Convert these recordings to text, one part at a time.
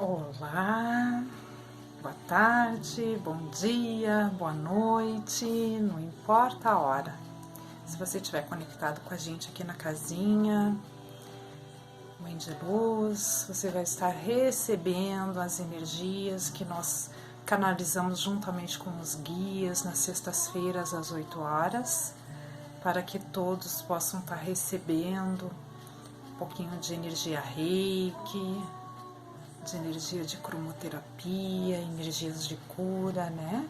Olá, boa tarde, bom dia, boa noite, não importa a hora. Se você estiver conectado com a gente aqui na casinha, Mãe de Luz, você vai estar recebendo as energias que nós canalizamos juntamente com os guias nas sextas-feiras às 8 horas, para que todos possam estar recebendo um pouquinho de energia Reiki, de energia de cromoterapia, energias de cura, né?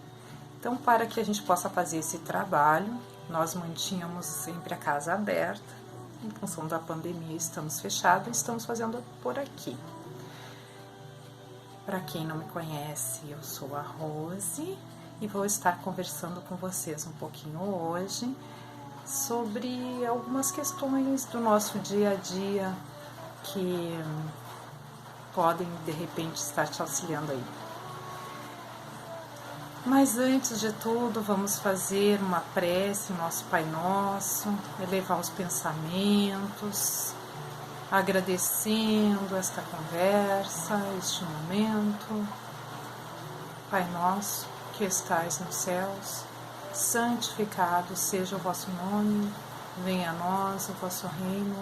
Então, para que a gente possa fazer esse trabalho, nós mantínhamos sempre a casa aberta. Em função da pandemia, estamos fechados e estamos fazendo por aqui. Para quem não me conhece, eu sou a Rose e vou estar conversando com vocês um pouquinho hoje sobre algumas questões do nosso dia a dia que podem, de repente, estar te auxiliando aí. Mas antes de tudo, vamos fazer uma prece, nosso Pai Nosso, elevar os pensamentos, agradecendo esta conversa, este momento. Pai Nosso, que estais nos céus, santificado seja o vosso nome, venha a nós o vosso reino,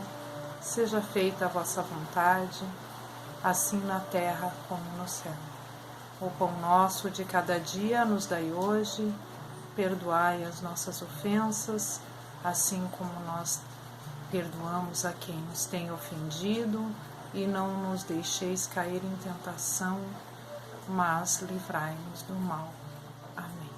seja feita a vossa vontade, assim na terra como no céu. O pão nosso de cada dia nos dai hoje, perdoai as nossas ofensas, assim como nós perdoamos a quem nos tem ofendido, e não nos deixeis cair em tentação, mas livrai-nos do mal. Amém.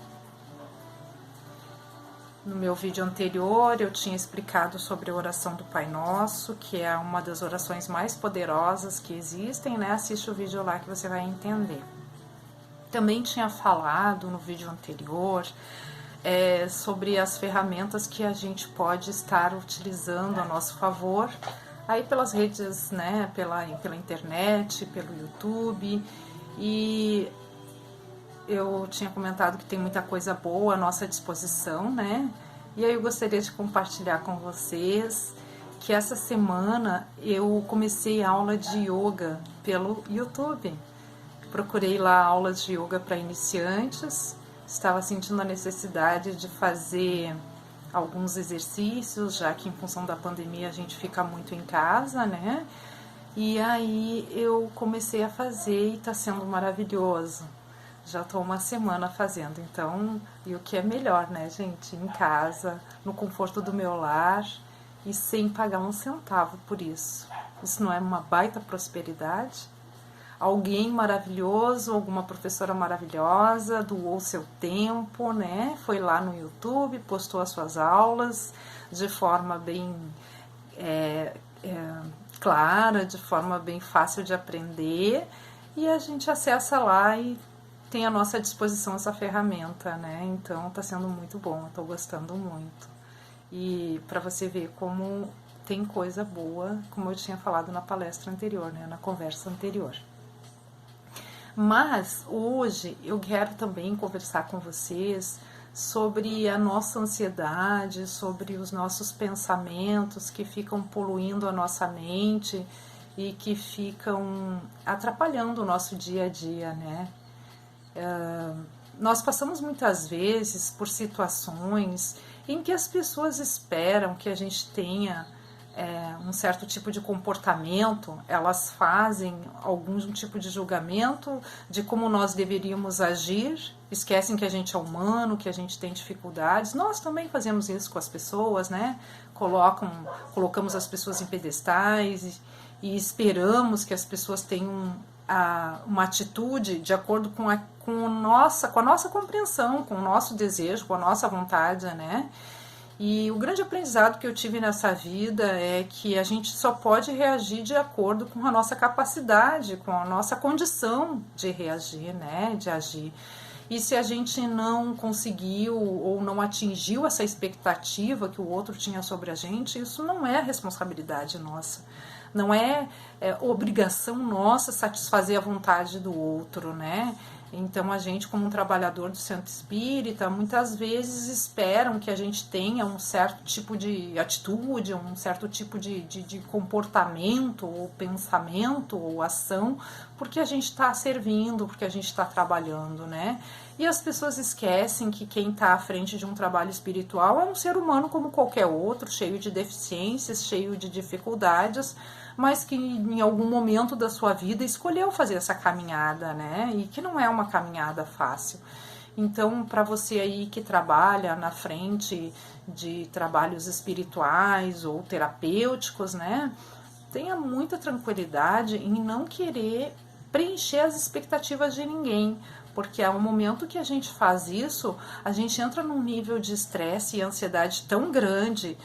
No meu vídeo anterior, eu tinha explicado sobre a oração do Pai Nosso, que é uma das orações mais poderosas que existem, né? Assiste o vídeo lá que você vai entender. Também tinha falado no vídeo anterior sobre as ferramentas que a gente pode estar utilizando a nosso favor, aí pelas redes, né? Pela internet, pelo YouTube, e eu tinha comentado que tem muita coisa boa à nossa disposição, né? E aí eu gostaria de compartilhar com vocês que essa semana eu comecei aula de yoga pelo YouTube. Procurei lá aulas de yoga para iniciantes, estava sentindo a necessidade de fazer alguns exercícios, já que em função da pandemia a gente fica muito em casa, né? E aí eu comecei a fazer e está sendo maravilhoso. Já estou uma semana fazendo, então, e o que é melhor, né, gente? Em casa, no conforto do meu lar e sem pagar um centavo por isso. Isso não é uma baita prosperidade? Alguém maravilhoso, alguma professora maravilhosa, doou seu tempo, né? Foi lá no YouTube, postou as suas aulas de forma bem clara, de forma bem fácil de aprender, e a gente acessa lá e tem à nossa disposição essa ferramenta, né? Então tá sendo muito bom, eu tô gostando muito. E para você ver como tem coisa boa, como eu tinha falado na palestra anterior, né? Na conversa anterior. Mas hoje eu quero também conversar com vocês sobre a nossa ansiedade, sobre os nossos pensamentos que ficam poluindo a nossa mente e que ficam atrapalhando o nosso dia a dia, né? Nós passamos muitas vezes por situações em que as pessoas esperam que a gente tenha um certo tipo de comportamento, elas fazem algum tipo de julgamento de como nós deveríamos agir, esquecem que a gente é humano, que a gente tem dificuldades. Nós também fazemos isso com as pessoas, né? Colocamos as pessoas em pedestais e esperamos que as pessoas tenham uma atitude de acordo com a nossa compreensão, com o nosso desejo, com a nossa vontade, né? E o grande aprendizado que eu tive nessa vida é que a gente só pode reagir de acordo com a nossa capacidade, com a nossa condição de reagir, né? De agir. E se a gente não conseguiu ou não atingiu essa expectativa que o outro tinha sobre a gente, isso não é responsabilidade nossa. Não é obrigação nossa satisfazer a vontade do outro, né? Então a gente, como um trabalhador do centro espírita, muitas vezes esperam que a gente tenha um certo tipo de atitude, um certo tipo de comportamento, ou pensamento, ou ação, porque a gente está servindo, porque a gente está trabalhando, né? E as pessoas esquecem que quem está à frente de um trabalho espiritual é um ser humano como qualquer outro, cheio de deficiências, cheio de dificuldades, mas que em algum momento da sua vida escolheu fazer essa caminhada, né? E que não é uma caminhada fácil. Então, para você aí que trabalha na frente de trabalhos espirituais ou terapêuticos, né? Tenha muita tranquilidade em não querer preencher as expectativas de ninguém, porque ao momento que a gente faz isso, a gente entra num nível de estresse e ansiedade tão grande,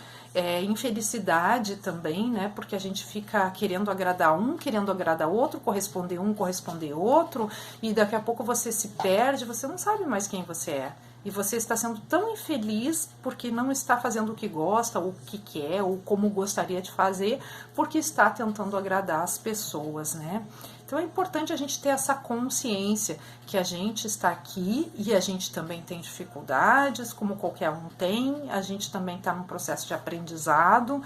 infelicidade também, né? Porque a gente fica querendo agradar um, querendo agradar outro, corresponder um, corresponder outro, e daqui a pouco você se perde, você não sabe mais quem você é. E você está sendo tão infeliz porque não está fazendo o que gosta, ou o que quer, ou como gostaria de fazer, porque está tentando agradar as pessoas, né? Então é importante a gente ter essa consciência que a gente está aqui e a gente também tem dificuldades, como qualquer um tem, a gente também está num processo de aprendizado,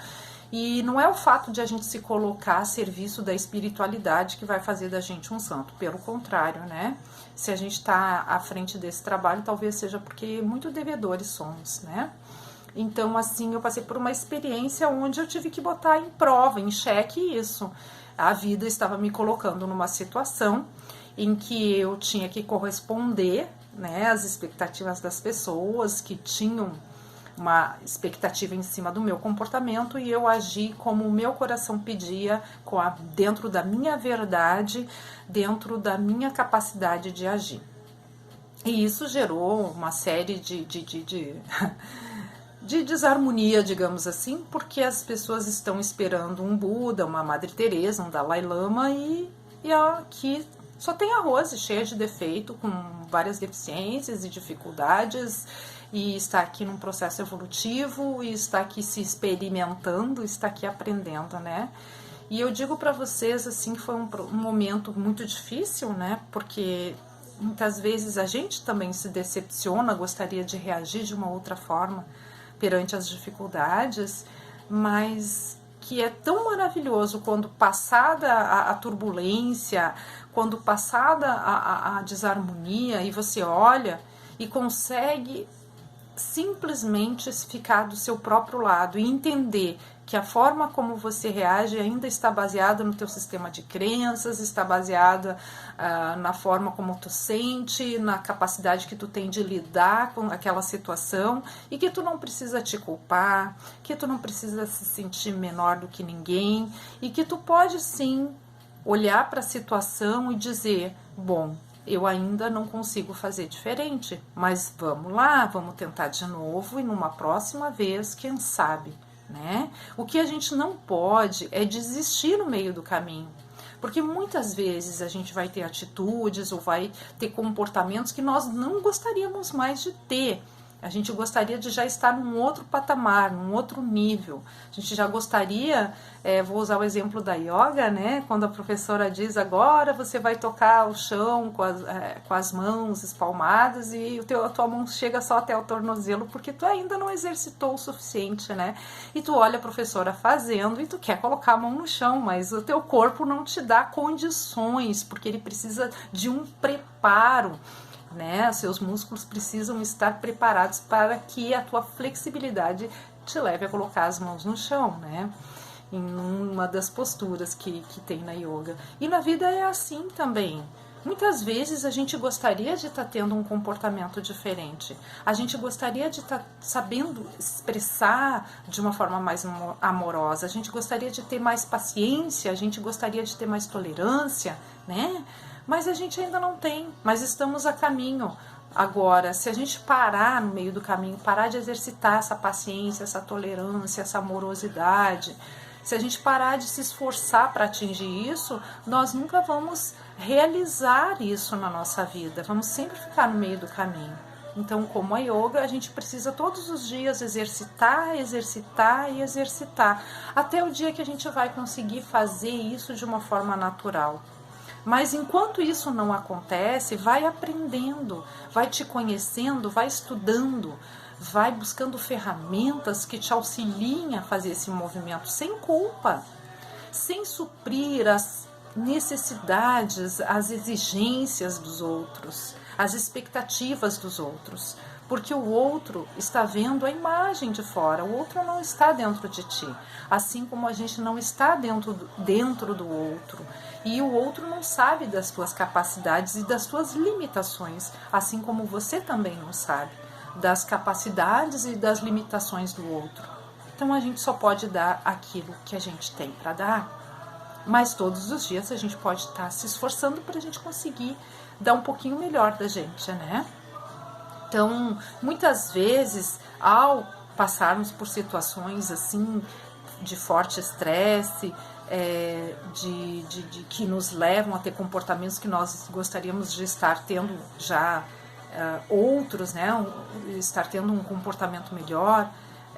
e não é o fato de a gente se colocar a serviço da espiritualidade que vai fazer da gente um santo, pelo contrário, né? Se a gente está à frente desse trabalho, talvez seja porque muito devedores somos, né? Então, assim, eu passei por uma experiência onde eu tive que botar em prova, em xeque isso. A vida estava me colocando numa situação em que eu tinha que corresponder, né, às expectativas das pessoas que tinham uma expectativa em cima do meu comportamento, e eu agi como o meu coração pedia, dentro da minha verdade, dentro da minha capacidade de agir. E isso gerou uma série de desarmonia, digamos assim, porque as pessoas estão esperando um Buda, uma Madre Teresa, um Dalai Lama, e aqui só tem arroz cheia de defeito, com várias deficiências e dificuldades, e está aqui num processo evolutivo, e está aqui se experimentando, está aqui aprendendo, né? E eu digo para vocês, assim, que foi um momento muito difícil, né? Porque muitas vezes a gente também se decepciona, gostaria de reagir de uma outra forma perante as dificuldades, mas que é tão maravilhoso quando passada a turbulência, quando passada a desarmonia, e você olha e consegue simplesmente ficar do seu próprio lado e entender que a forma como você reage ainda está baseada no teu sistema de crenças, está baseada na forma como tu sente, na capacidade que tu tem de lidar com aquela situação, e que tu não precisa te culpar, que tu não precisa se sentir menor do que ninguém, e que tu pode sim olhar para a situação e dizer, bom, eu ainda não consigo fazer diferente, mas vamos lá, vamos tentar de novo, e numa próxima vez, quem sabe, né? O que a gente não pode é desistir no meio do caminho, porque muitas vezes a gente vai ter atitudes ou vai ter comportamentos que nós não gostaríamos mais de ter. A gente gostaria de já estar num outro patamar, num outro nível. A gente já gostaria, vou usar o exemplo da yoga, né? Quando a professora diz, agora você vai tocar o chão com as mãos espalmadas e a tua mão chega só até o tornozelo, porque tu ainda não exercitou o suficiente, né? E tu olha a professora fazendo e tu quer colocar a mão no chão, mas o teu corpo não te dá condições, porque ele precisa de um preparo, né? Seus músculos precisam estar preparados para que a tua flexibilidade te leve a colocar as mãos no chão, né? Em uma das posturas que tem na yoga. E na vida é assim também. Muitas vezes a gente gostaria de estar tendo um comportamento diferente. A gente gostaria de estar sabendo expressar de uma forma mais amorosa. A gente gostaria de ter mais paciência, a gente gostaria de ter mais tolerância, né? Mas a gente ainda não tem, mas estamos a caminho. Agora, se a gente parar no meio do caminho, parar de exercitar essa paciência, essa tolerância, essa amorosidade, se a gente parar de se esforçar para atingir isso, nós nunca vamos realizar isso na nossa vida, vamos sempre ficar no meio do caminho. Então, como a yoga, a gente precisa todos os dias exercitar, exercitar e exercitar, até o dia que a gente vai conseguir fazer isso de uma forma natural. Mas enquanto isso não acontece, vai aprendendo, vai te conhecendo, vai estudando, vai buscando ferramentas que te auxiliem a fazer esse movimento sem culpa, sem suprir as necessidades, as exigências dos outros, as expectativas dos outros, porque o outro está vendo a imagem de fora, o outro não está dentro de ti, assim como a gente não está dentro do outro, e o outro não sabe das tuas capacidades e das tuas limitações, assim como você também não sabe das capacidades e das limitações do outro. Então a gente só pode dar aquilo que a gente tem para dar, mas todos os dias a gente pode estar se esforçando para a gente conseguir dar um pouquinho melhor da gente, né? Então, muitas vezes, ao passarmos por situações assim de forte estresse, que nos levam a ter comportamentos que nós gostaríamos de estar tendo já outros, né? Estar tendo um comportamento melhor,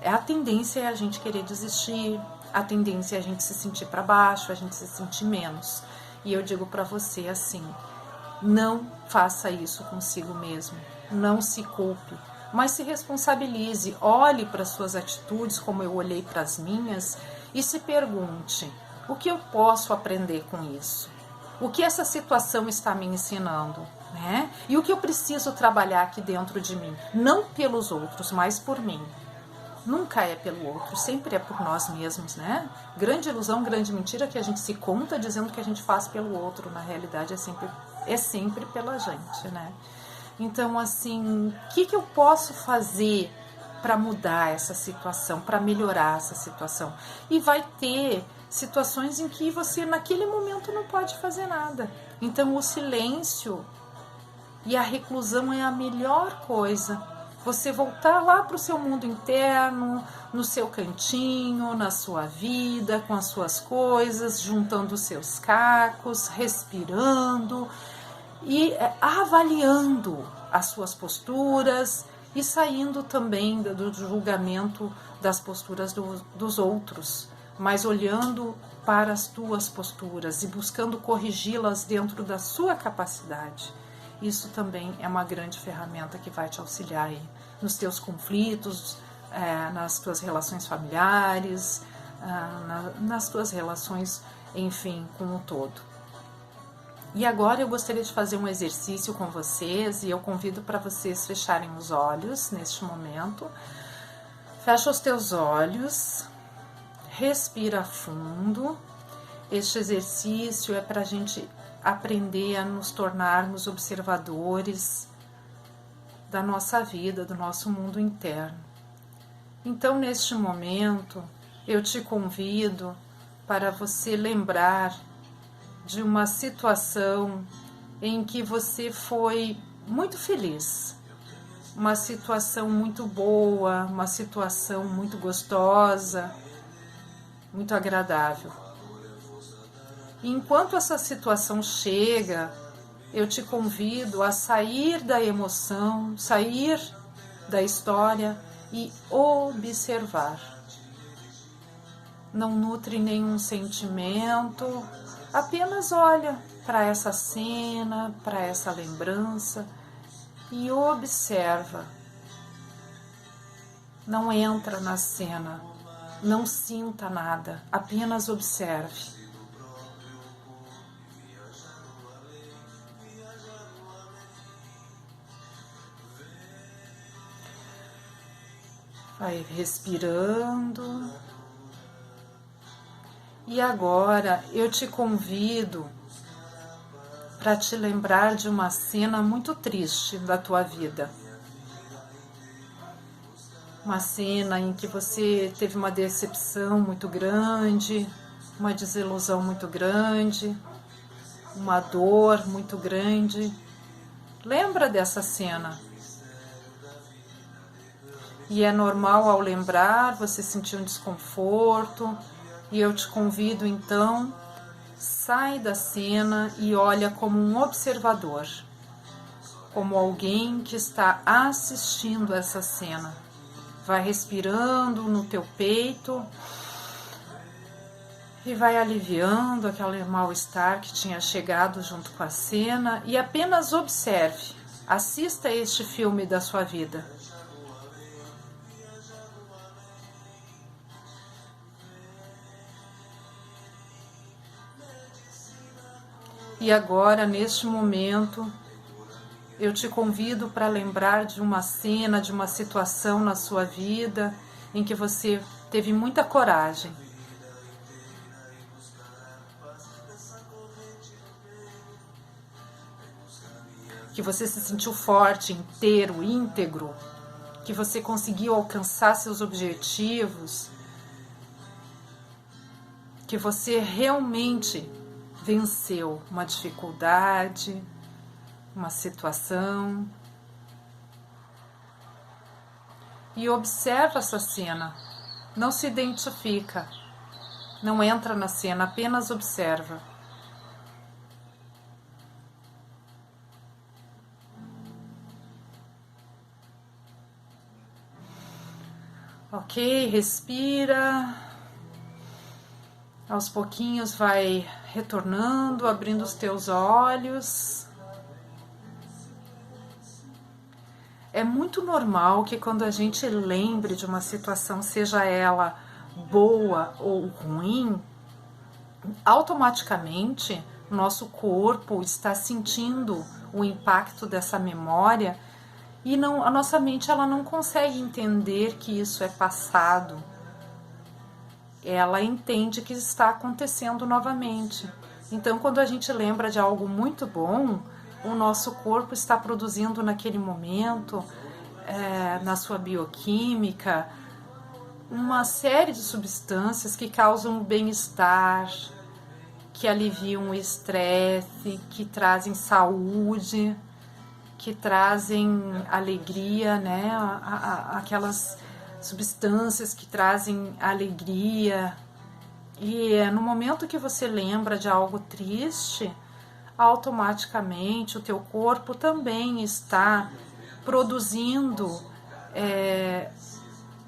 a tendência é a gente querer desistir, a tendência é a gente se sentir para baixo, a gente se sentir menos. E eu digo para você assim, não faça isso consigo mesmo, não se culpe, mas se responsabilize, olhe para suas atitudes como eu olhei para as minhas e se pergunte, o que eu posso aprender com isso? O que essa situação está me ensinando? Né? E o que eu preciso trabalhar aqui dentro de mim? Não pelos outros, mas por mim. Nunca é pelo outro, sempre é por nós mesmos, né? Grande ilusão, grande mentira que a gente se conta dizendo que a gente faz pelo outro. Na realidade é sempre pela gente, né? Então, assim, o que eu posso fazer para mudar essa situação, para melhorar essa situação? E vai ter situações em que você, naquele momento, não pode fazer nada. Então, o silêncio e a reclusão é a melhor coisa. Você voltar lá para o seu mundo interno, no seu cantinho, na sua vida, com as suas coisas, juntando os seus cacos, respirando e avaliando as suas posturas e saindo também do julgamento das posturas dos outros, mas olhando para as tuas posturas e buscando corrigi-las dentro da sua capacidade. Isso também é uma grande ferramenta que vai te auxiliar aí nos teus conflitos, nas tuas relações familiares, nas tuas relações, enfim, com o todo. E agora eu gostaria de fazer um exercício com vocês e eu convido para vocês fecharem os olhos neste momento. Fecha os teus olhos, respira fundo. Este exercício é para a gente aprender a nos tornarmos observadores da nossa vida, do nosso mundo interno. Então, neste momento, eu te convido para você lembrar de uma situação em que você foi muito feliz, uma situação muito boa, uma situação muito gostosa, muito agradável. E enquanto essa situação chega, eu te convido a sair da emoção, sair da história e observar. Não nutre nenhum sentimento, apenas olha para essa cena, para essa lembrança e observa. Não entra na cena, não sinta nada, apenas observe. Vai respirando. E agora eu te convido para te lembrar de uma cena muito triste da tua vida. Uma cena em que você teve uma decepção muito grande, uma desilusão muito grande, uma dor muito grande. Lembra dessa cena. E é normal ao lembrar você sentir um desconforto. E eu te convido então, sai da cena e olha como um observador, como alguém que está assistindo essa cena. Vai respirando no teu peito, E vai aliviando aquele mal-estar que tinha chegado junto com a cena e apenas observe, assista este filme da sua vida. E agora, neste momento, eu te convido para lembrar de uma cena, de uma situação na sua vida em que você teve muita coragem. Que você se sentiu forte, inteiro, íntegro, que você conseguiu alcançar seus objetivos, que você realmente venceu uma dificuldade, uma situação. E observa essa cena, não se identifica, não entra na cena, apenas observa. Ok, respira. Aos pouquinhos vai retornando, abrindo os teus olhos. É muito normal que quando a gente lembre de uma situação, seja ela boa ou ruim, automaticamente nosso corpo está sentindo o impacto dessa memória. E não, a nossa mente ela não consegue entender que isso é passado. Ela entende que está acontecendo novamente. Então, quando a gente lembra de algo muito bom, o nosso corpo está produzindo naquele momento, na sua bioquímica, uma série de substâncias que causam bem-estar, que aliviam o estresse, que trazem saúde, que trazem alegria, né? Aquelas substâncias que trazem alegria. E no momento que você lembra de algo triste, automaticamente o teu corpo também está produzindo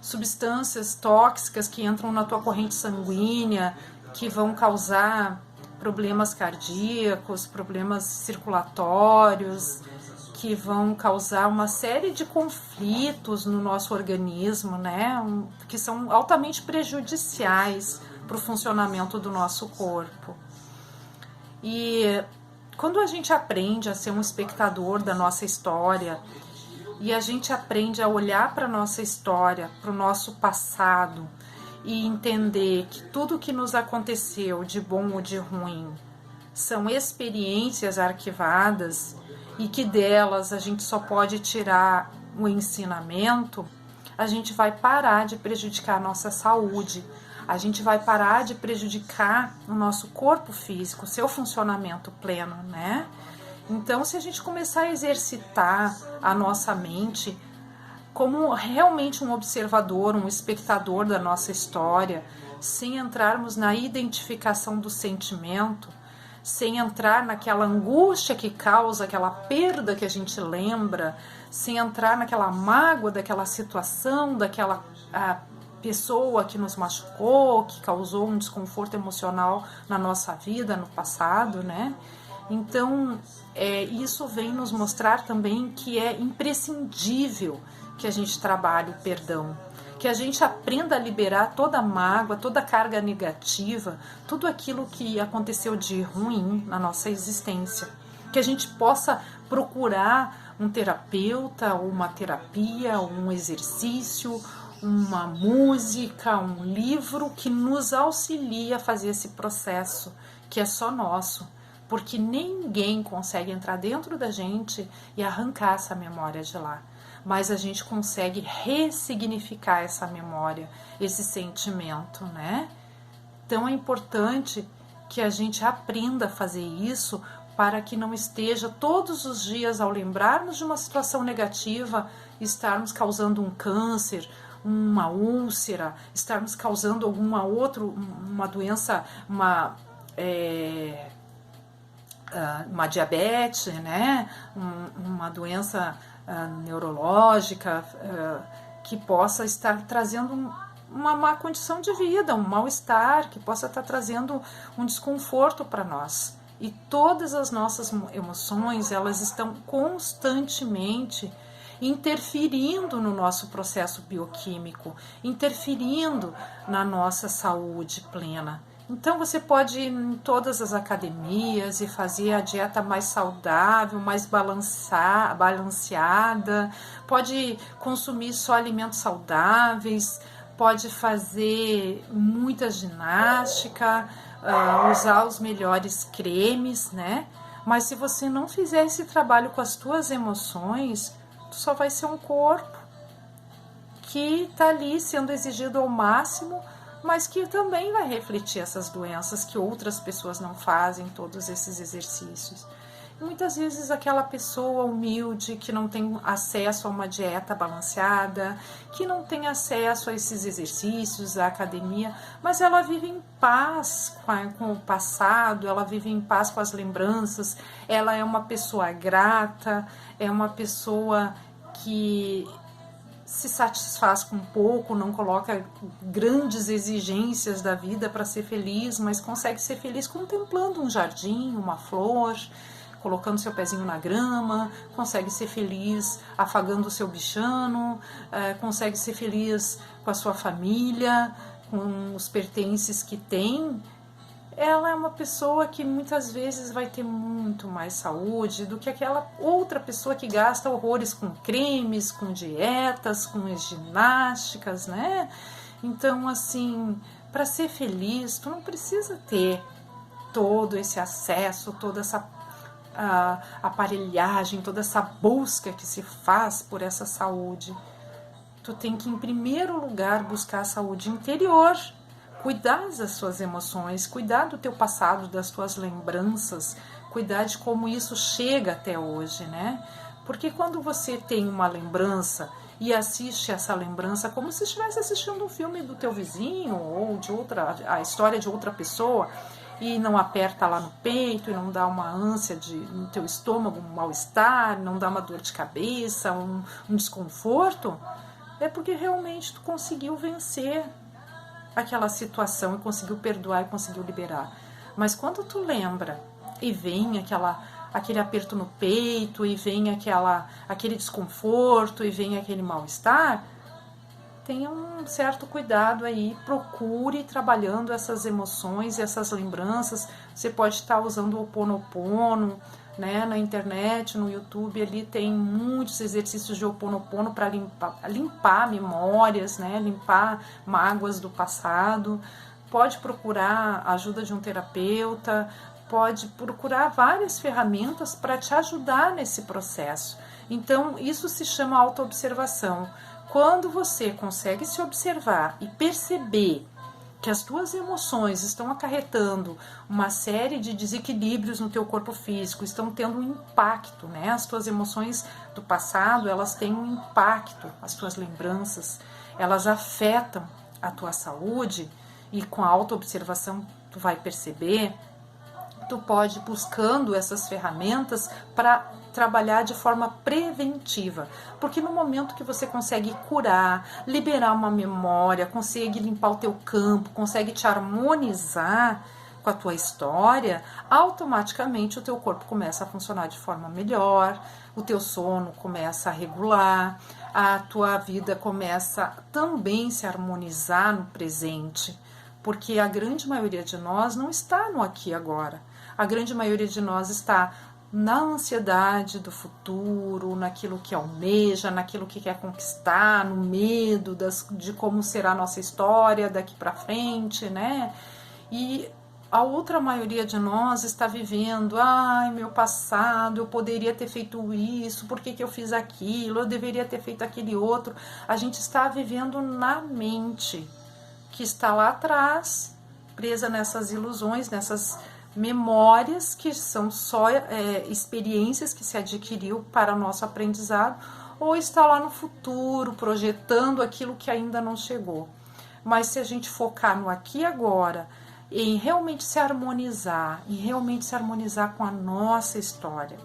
substâncias tóxicas que entram na tua corrente sanguínea, que vão causar problemas cardíacos, problemas circulatórios, que vão causar uma série de conflitos no nosso organismo, né? Que são altamente prejudiciais para o funcionamento do nosso corpo. E quando a gente aprende a ser um espectador da nossa história e a gente aprende a olhar para a nossa história, para o nosso passado e entender que tudo que nos aconteceu, de bom ou de ruim, são experiências arquivadas e que delas a gente só pode tirar o ensinamento, a gente vai parar de prejudicar a nossa saúde, a gente vai parar de prejudicar o nosso corpo físico, o seu funcionamento pleno, né? Então, se a gente começar a exercitar a nossa mente como realmente um observador, um espectador da nossa história, sem entrarmos na identificação do sentimento, sem entrar naquela angústia que causa aquela perda que a gente lembra, sem entrar naquela mágoa daquela situação, daquela pessoa que nos machucou, que causou um desconforto emocional na nossa vida, no passado, né? Então, isso vem nos mostrar também que é imprescindível que a gente trabalhe o perdão, que a gente aprenda a liberar toda a mágoa, toda a carga negativa, tudo aquilo que aconteceu de ruim na nossa existência. Que a gente possa procurar um terapeuta, uma terapia, um exercício, uma música, um livro que nos auxilie a fazer esse processo, que é só nosso, porque ninguém consegue entrar dentro da gente e arrancar essa memória de lá. Mas a gente consegue ressignificar essa memória, esse sentimento, né? Então é importante que a gente aprenda a fazer isso para que não esteja todos os dias, ao lembrarmos de uma situação negativa, estarmos causando um câncer, uma úlcera, estarmos causando uma doença, uma diabetes, né? Uma doença neurológica que possa estar trazendo uma má condição de vida, um mal-estar, que possa estar trazendo um desconforto para nós. E todas as nossas emoções, elas estão constantemente interferindo no nosso processo bioquímico, interferindo na nossa saúde plena. Então você pode ir em todas as academias e fazer a dieta mais saudável, mais balanceada, pode consumir só alimentos saudáveis, pode fazer muita ginástica, usar os melhores cremes, né? Mas se você não fizer esse trabalho com as tuas emoções, tu só vai ser um corpo que tá ali sendo exigido ao máximo, mas que também vai refletir essas doenças que outras pessoas não fazem, todos esses exercícios. E muitas vezes aquela pessoa humilde que não tem acesso a uma dieta balanceada, que não tem acesso a esses exercícios, à academia, mas ela vive em paz com o passado, ela vive em paz com as lembranças, ela é uma pessoa grata, é uma pessoa que se satisfaz com pouco, não coloca grandes exigências da vida para ser feliz, mas consegue ser feliz contemplando um jardim, uma flor, colocando seu pezinho na grama, consegue ser feliz afagando o seu bichano, consegue ser feliz com a sua família, com os pertences que tem. Ela é uma pessoa que muitas vezes vai ter muito mais saúde do que aquela outra pessoa que gasta horrores com cremes, com dietas, com ginásticas, né? Então, assim, para ser feliz, tu não precisa ter todo esse acesso, toda essa aparelhagem, toda essa busca que se faz por essa saúde. Tu tem que, em primeiro lugar, buscar a saúde interior, cuidar das suas emoções, cuidar do teu passado, das tuas lembranças, cuidar de como isso chega até hoje, né? Porque quando você tem uma lembrança e assiste essa lembrança como se estivesse assistindo um filme do teu vizinho ou de a história de outra pessoa, e não aperta lá no peito, e não dá uma ânsia no teu estômago, um mal-estar, não dá uma dor de cabeça, um desconforto, é porque realmente tu conseguiu vencer aquela situação e conseguiu perdoar e conseguiu liberar. Mas quando tu lembra e vem aquele aperto no peito, e vem aquele desconforto, e vem aquele mal-estar, tenha um certo cuidado aí, procure trabalhando essas emoções e essas lembranças. Você pode estar usando o Ho'oponopono, né, na internet, no YouTube, ali tem muitos exercícios de Ho'oponopono para limpar memórias, né, limpar mágoas do passado. Pode procurar a ajuda de um terapeuta, pode procurar várias ferramentas para te ajudar nesse processo. Então, isso se chama autoobservação. Quando você consegue se observar e perceber que as tuas emoções estão acarretando uma série de desequilíbrios no teu corpo físico, estão tendo um impacto, né? As tuas emoções do passado, elas têm um impacto, as tuas lembranças, elas afetam a tua saúde, e com a autoobservação tu vai perceber, tu pode ir buscando essas ferramentas para trabalhar de forma preventiva, porque no momento que você consegue curar, liberar uma memória, consegue limpar o teu campo, consegue te harmonizar com a tua história, automaticamente o teu corpo começa a funcionar de forma melhor, o teu sono começa a regular, a tua vida começa também a se harmonizar no presente, porque a grande maioria de nós não está no aqui e agora. A grande maioria de nós está na ansiedade do futuro, naquilo que almeja, naquilo que quer conquistar, no medo de como será a nossa história daqui para frente, né? E a outra maioria de nós está vivendo, meu passado, eu poderia ter feito isso, por que eu fiz aquilo, eu deveria ter feito aquele outro. A gente está vivendo na mente, que está lá atrás, presa nessas ilusões, nessas memórias que são só experiências que se adquiriu para o nosso aprendizado, ou está lá no futuro, projetando aquilo que ainda não chegou. Mas se a gente focar no aqui e agora, em realmente se harmonizar, com a nossa história,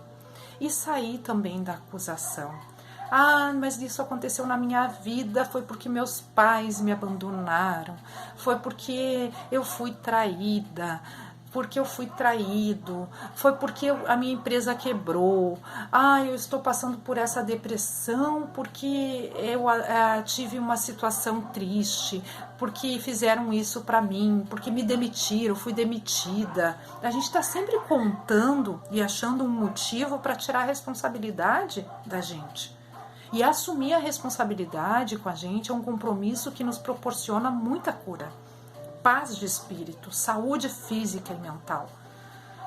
e sair também da acusação. Ah, mas isso aconteceu na minha vida, foi porque meus pais me abandonaram, foi porque eu fui traída, porque eu fui traído, foi porque a minha empresa quebrou, ah, eu estou passando por essa depressão porque eu tive uma situação triste, porque fizeram isso para mim, porque me demitiram, fui demitida. A gente está sempre contando e achando um motivo para tirar a responsabilidade da gente. E assumir a responsabilidade com a gente é um compromisso que nos proporciona muita cura, paz de espírito, saúde física e mental.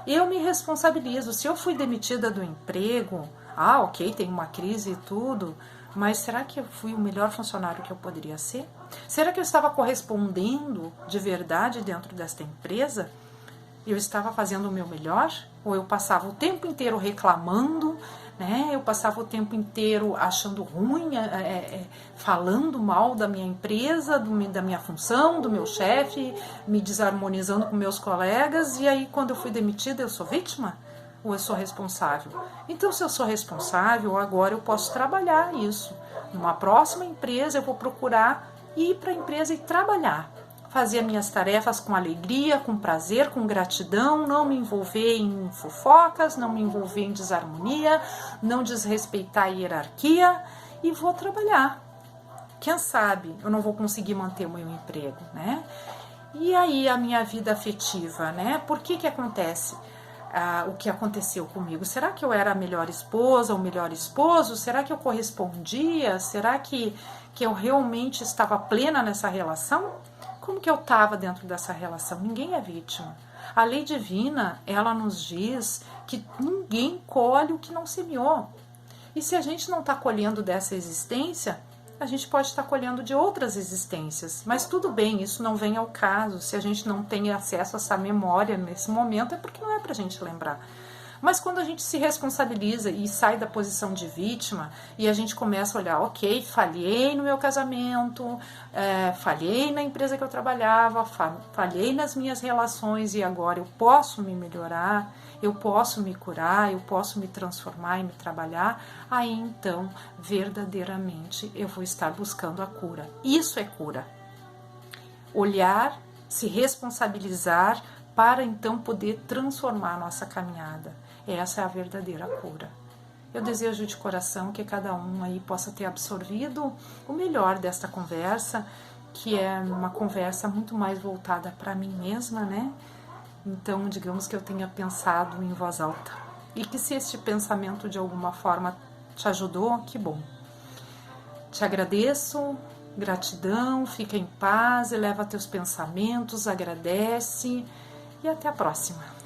Eu me responsabilizo. Se eu fui demitida do emprego, ok, tem uma crise e tudo, mas será que eu fui o melhor funcionário que eu poderia ser? Será que eu estava correspondendo de verdade dentro desta empresa? Eu estava fazendo o meu melhor? Ou eu passava o tempo inteiro reclamando, né? Eu passava o tempo inteiro achando ruim, falando mal da minha empresa, da minha função, do meu chefe, me desarmonizando com meus colegas, e aí quando eu fui demitida eu sou vítima? Ou eu sou responsável? Então, se eu sou responsável, agora eu posso trabalhar isso. Numa próxima empresa eu vou procurar ir para a empresa e trabalhar. Fazer minhas tarefas com alegria, com prazer, com gratidão, não me envolver em fofocas, não me envolver em desarmonia, não desrespeitar a hierarquia, e vou trabalhar. Quem sabe eu não vou conseguir manter o meu emprego, né? E aí a minha vida afetiva, né? Por que acontece o que aconteceu comigo? Será que eu era a melhor esposa, o melhor esposo? Será que eu correspondia? Será que eu realmente estava plena nessa relação? Como que eu estava dentro dessa relação? Ninguém é vítima. A lei divina, ela nos diz que ninguém colhe o que não semeou. E se a gente não está colhendo dessa existência, a gente pode estar colhendo de outras existências. Mas tudo bem, isso não vem ao caso. Se a gente não tem acesso a essa memória nesse momento, é porque não é para a gente lembrar. Mas quando a gente se responsabiliza e sai da posição de vítima e a gente começa a olhar, ok, falhei no meu casamento, falhei na empresa que eu trabalhava, falhei nas minhas relações e agora eu posso me melhorar, eu posso me curar, eu posso me transformar e me trabalhar, aí então verdadeiramente eu vou estar buscando a cura. Isso é cura. Olhar, se responsabilizar para então poder transformar a nossa caminhada. Essa é a verdadeira cura. Eu desejo de coração que cada um aí possa ter absorvido o melhor desta conversa, que é uma conversa muito mais voltada para mim mesma, né? Então, digamos que eu tenha pensado em voz alta. E que se este pensamento de alguma forma te ajudou, que bom. Te agradeço, gratidão, fica em paz, eleva teus pensamentos, agradece e até a próxima.